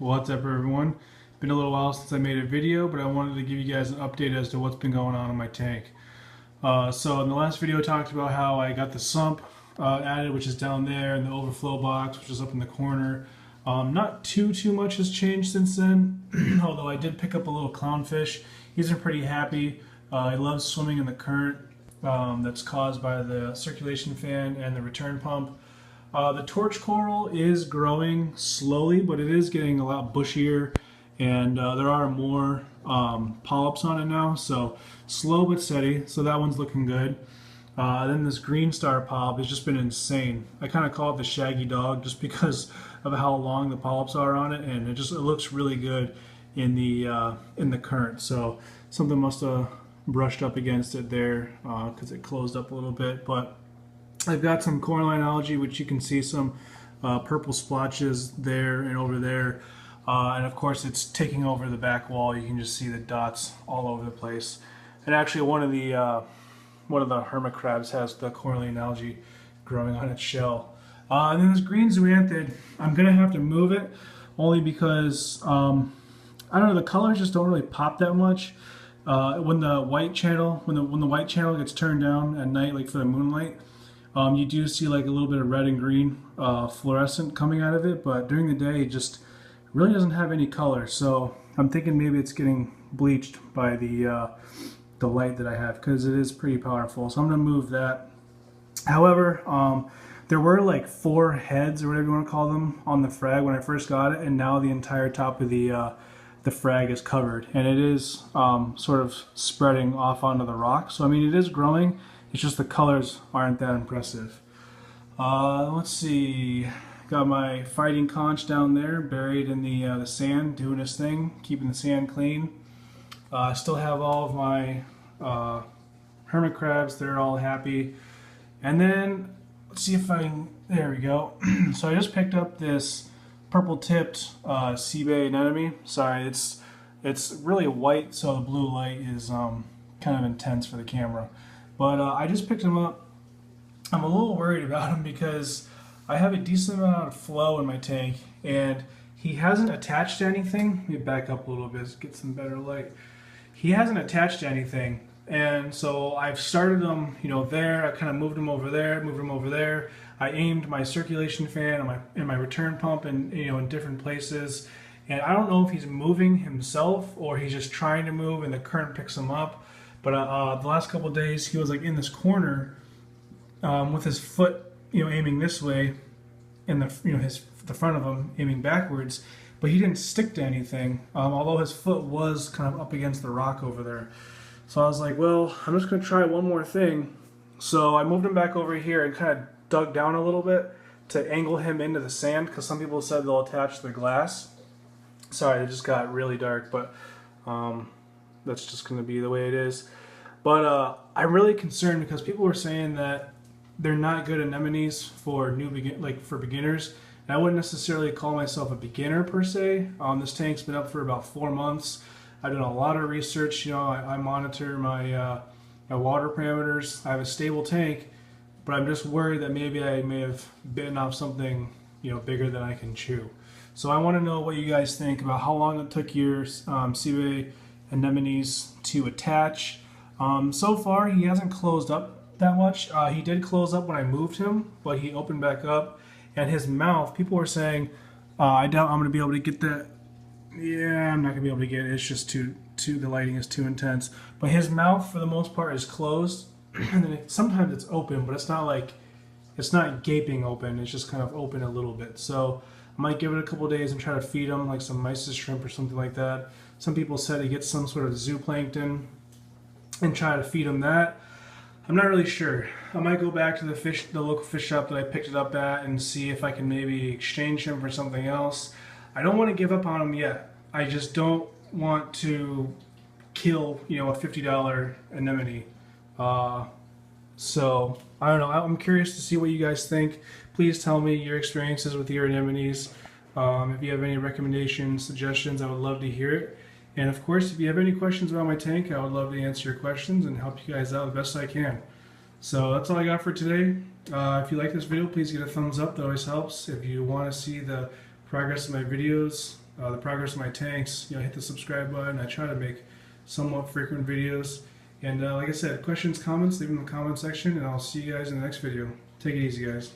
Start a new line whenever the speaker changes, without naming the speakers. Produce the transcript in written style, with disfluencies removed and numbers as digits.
What's up, everyone? Been a little while since I made a video, but I wanted to give you guys an update as to what's been going on in my tank. So in the last video I talked about how I got the sump added, which is down there, and the overflow box, which is up in the corner. Not too much has changed since then, although I did pick up a little clownfish. He's been pretty happy. He loves swimming in the current that's caused by the circulation fan and the return pump. The torch coral is growing slowly, but it is getting a lot bushier, and there are more polyps on it now, so slow but steady. So that one's looking good. Then this green star polyp has just been insane. I kind of call it the shaggy dog just because of how long the polyps are on it, and it looks really good in the current. So something must have brushed up against it there because it closed up a little bit, but I've got some coralline algae, which you can see some purple splotches there and over there. And of course it's taking over the back wall. You can just see the dots all over the place. And actually one of the hermit crabs has the coralline algae growing on its shell. And then this green zoanthid, I'm going to have to move it only because, I don't know, the colors just don't really pop that much. When the white channel gets turned down at night, like for the moonlight, you do see like a little bit of red and green fluorescent coming out of it, but during the day it just really doesn't have any color. So I'm thinking maybe it's getting bleached by the light that I have, because it is pretty powerful. So I'm gonna move that. However, there were like 4 heads or whatever you want to call them on the frag when I first got it, and now the entire top of the frag is covered, and it is sort of spreading off onto the rock. So I mean, it is growing. It's just the colors aren't that impressive. Let's see. Got my fighting conch down there, buried in the sand, doing his thing, keeping the sand clean. I still have all of my hermit crabs. They're all happy. And then, let's see if I can, there we go. So I just picked up this purple-tipped sebae anemone. Sorry, it's really white, so the blue light is kind of intense for the camera. But I just picked him up. I'm a little worried about him because I have a decent amount of flow in my tank, and he hasn't attached to anything. Let me back up a little bit to get some better light. He hasn't attached to anything, and so I've started him, there. I kind of moved him over there, moved him over there. I aimed my circulation fan and my return pump in different places, and I don't know if he's moving himself or he's just trying to move and the current picks him up. But the last couple of days, he was like in this corner with his foot, aiming this way, and the front of him aiming backwards. But he didn't stick to anything, although his foot was kind of up against the rock over there. So I was like, well, I'm just going to try one more thing. So I moved him back over here and kind of dug down a little bit to angle him into the sand, because some people said they'll attach to the glass. Sorry, it just got really dark, but that's just going to be the way it is. But I'm really concerned because people were saying that they're not good anemones for for beginners. And I wouldn't necessarily call myself a beginner per se. This tank's been up for about 4 months. I've done a lot of research. I monitor my water parameters. I have a stable tank, but I'm just worried that maybe I may have bitten off something bigger than I can chew. So I want to know what you guys think about how long it took your sebae anemones to attach. So far, he hasn't closed up that much. He did close up when I moved him, but he opened back up. And his mouth, people were saying, I doubt I'm going to be able to get that. Yeah, I'm not going to be able to get it. It's just the lighting is too intense. But his mouth, for the most part, is closed. And then sometimes it's open, but it's not gaping open. It's just kind of open a little bit. So I might give it a couple days and try to feed him like some mysis shrimp or something like that. Some people said to get some sort of zooplankton and try to feed him that. I'm not really sure. I might go back to the local fish shop that I picked it up at and see if I can maybe exchange him for something else. I don't want to give up on him yet. I just don't want to kill, a $50 anemone. So I don't know. I'm curious to see what you guys think. Please tell me your experiences with your anemones. If you have any recommendations, suggestions, I would love to hear it. And of course, if you have any questions about my tank, I would love to answer your questions and help you guys out the best I can. So that's all I got for today. If you like this video, please give it a thumbs up. That always helps. If you want to see the progress of my videos, the progress of my tanks, hit the subscribe button. I try to make somewhat frequent videos. And like I said, questions, comments, leave them in the comment section, and I'll see you guys in the next video. Take it easy, guys.